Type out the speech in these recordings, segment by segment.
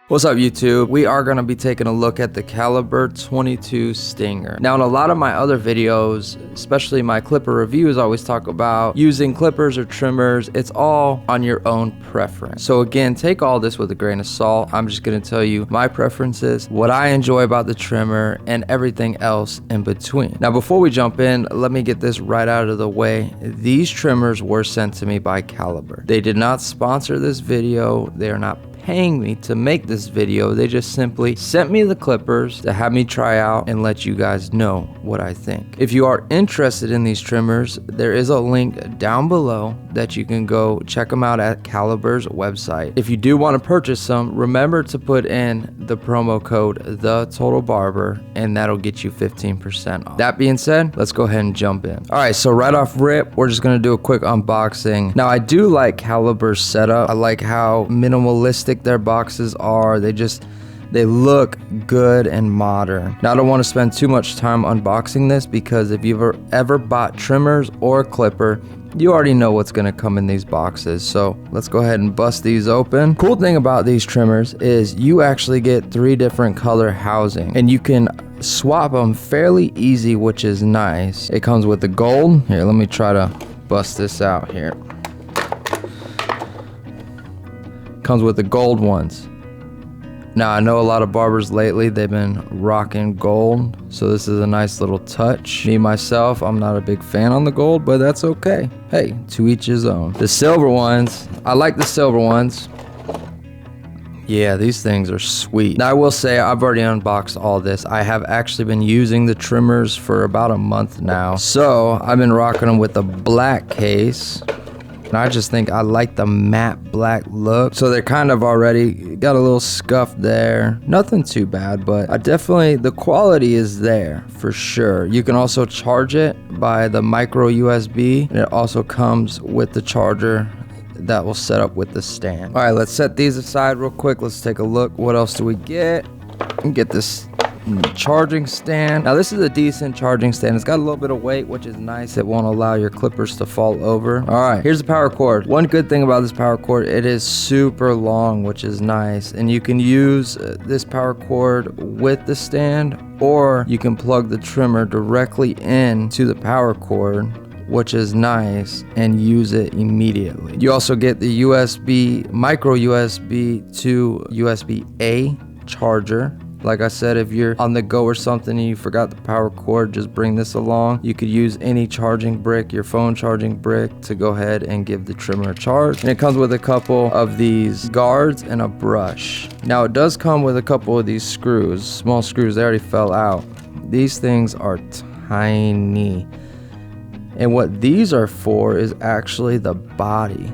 What's up YouTube? We are going to be taking a look at the Caliber 22 Stinger. Now in a lot of my other videos, especially my clipper reviews, I always talk about using clippers or trimmers. It's all on your own preference. So again, take all this with a grain of salt. I'm just going to tell you my preferences, what I enjoy about the trimmer, and everything else in between. Now before we jump in, let me get this right out of the way. These trimmers were sent to me by Caliber. They did not sponsor this video. They are not paying me to make this video. They just simply sent me the clippers to have me try out and let you guys know what I think. If you are interested in these trimmers, there is a link down below that you can go check them out at Caliber's website. If you do want to purchase some, remember to put in the promo code TheTotalBarber and that'll get you 15% off. That being said, let's go ahead and jump in. All right, so right off rip, we're just gonna do a quick unboxing. Now I do like Caliber's setup. I like how minimalistic their boxes are. They look good and modern. Now I don't want to spend too much time unboxing this because if you've ever bought trimmers or a clipper, you already know what's going to come in these boxes. So let's go ahead and bust these open. Cool thing about these trimmers is you actually get 3 different color housing and you can swap them fairly easy, which is nice. It comes with the gold. Here, let me try to bust this out here. Comes with the gold ones. Now I know a lot of barbers lately, they've been rocking gold, so this is a nice little touch. Me myself, I'm not a big fan on the gold, but that's okay. Hey, to each his own. The silver ones, I like the silver ones. Yeah, these things are sweet. Now I will say I've already unboxed all this. I have actually been using the trimmers for about a month now. So I've been rocking them with a black case. And I just think I like the matte black look. So they're kind of already got a little scuff there. Nothing too bad, but the quality is there for sure. You can also charge it by the micro USB. And it also comes with the charger that will set up with the stand. All right, let's set these aside real quick. Let's take a look. What else do we get? Get this charging stand. Now this is a decent charging stand. It's got a little bit of weight, which is nice. It won't allow your clippers to fall over. All right, here's the power cord. One good thing about this power cord, it is super long, which is nice. And you can use this power cord with the stand, or you can plug the trimmer directly into the power cord, which is nice, and use it immediately. You also get the USB, micro USB to USB-A charger. Like I said, if you're on the go or something and you forgot the power cord, just bring this along. You could use any charging brick, your phone charging brick, to go ahead and give the trimmer a charge. And it comes with a couple of these guards and a brush. Now it does come with a couple of these screws, small screws. They already fell out. These things are tiny. And what these are for is actually the body,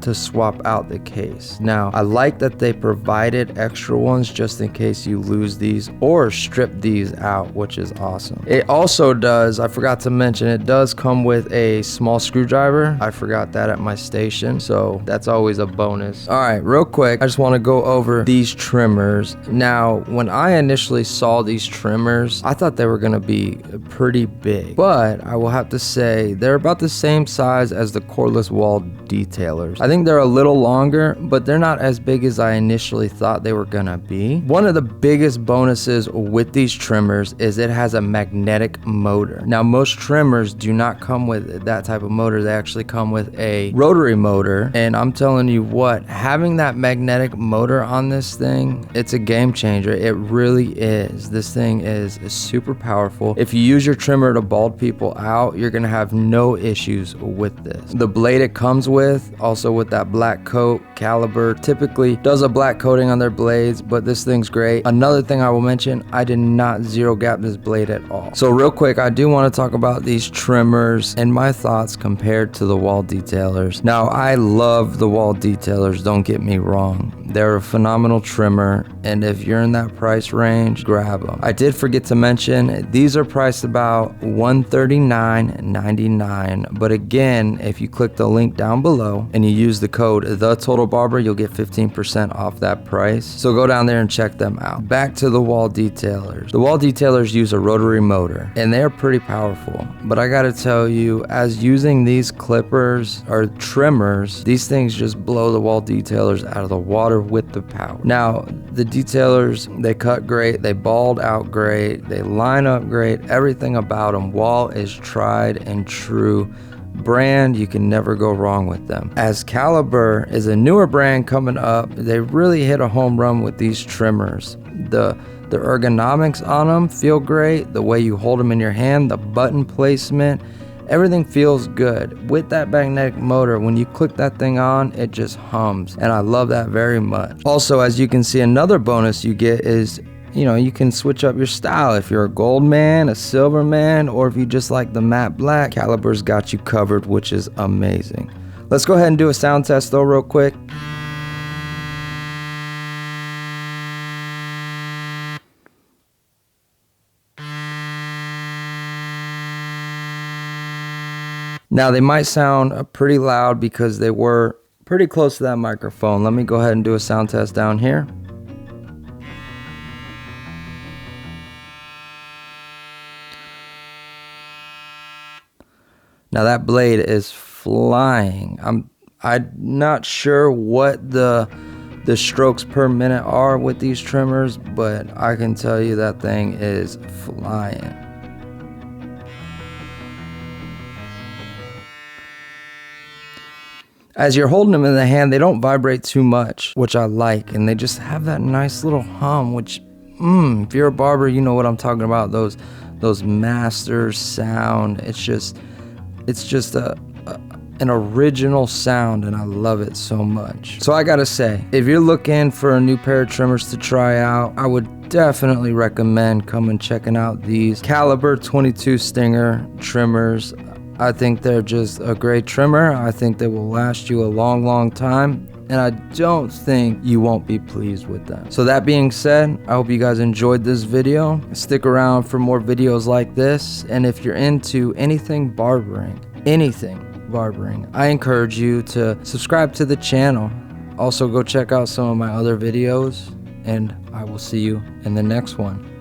to swap out the case. Now I like that they provided extra ones just in case you lose these or strip these out, which is awesome. It also does, I forgot to mention, it does come with a small screwdriver. I forgot that at my station, so that's always a bonus. All right, real quick, I just want to go over these trimmers. Now when I initially saw these trimmers, I thought they were going to be pretty big, but I will have to say they're about the same size as the cordless wall detailers. I think they're a little longer, but they're not as big as I initially thought they were gonna be. One of the biggest bonuses with these trimmers is it has a magnetic motor. Now most trimmers do not come with that type of motor. They actually come with a rotary motor, and I'm telling you what, having that magnetic motor on this thing, it's a game changer. It really is. This thing is super powerful. If you use your trimmer to bald people out, you're gonna have no issues with this. The blade it comes with, also with that black coat, Caliber typically does a black coating on their blades, but this thing's great. Another thing I will mention, I did not zero gap this blade at all. So real quick, I do want to talk about these trimmers and my thoughts compared to the wall detailers. Now I love the wall detailers, don't get me wrong. They're a phenomenal trimmer, and if you're in that price range, grab them. I did forget to mention, these are priced about $139.99, but again, if you click the link down below and you use the code TheTotalBarber, you'll get 15% off that price. So go down there and check them out. Back to the wall detailers. The wall detailers use a rotary motor, and they're pretty powerful. But I gotta tell you, as using these clippers or trimmers, these things just blow the wall detailers out of the water with the power. Now, the detailers, they cut great, they bald out great, they line up great, everything about them. Wall is tried and true brand. You can never go wrong with them. As Caliber is a newer brand coming up, they really hit a home run with these trimmers. The ergonomics on them feel great. The way you hold them in your hand, the button placement, everything feels good. With that magnetic motor, when you click that thing on, it just hums, and I love that very much. Also, as you can see, another bonus you get is, you can switch up your style. If you're a gold man, a silver man, or if you just like the matte black, Caliber's got you covered, which is amazing. Let's go ahead and do a sound test though real quick. Now they might sound pretty loud because they were pretty close to that microphone. Let me go ahead and do a sound test down here. Now that blade is flying. I'm not sure what the strokes per minute are with these trimmers, but I can tell you that thing is flying. As you're holding them in the hand, they don't vibrate too much, which I like, and they just have that nice little hum, which, if you're a barber, you know what I'm talking about, those master sound. It's just an original sound, and I love it so much. So I gotta say, if you're looking for a new pair of trimmers to try out, I would definitely recommend coming checking out these Caliber 22 Stinger trimmers. I think they're just a great trimmer. I think they will last you a long time, and I don't think you won't be pleased with them. So that being said, I hope you guys enjoyed this video. Stick around for more videos like this, and if you're into anything barbering, I encourage you to subscribe to the channel. Also, go check out some of my other videos, and I will see you in the next one.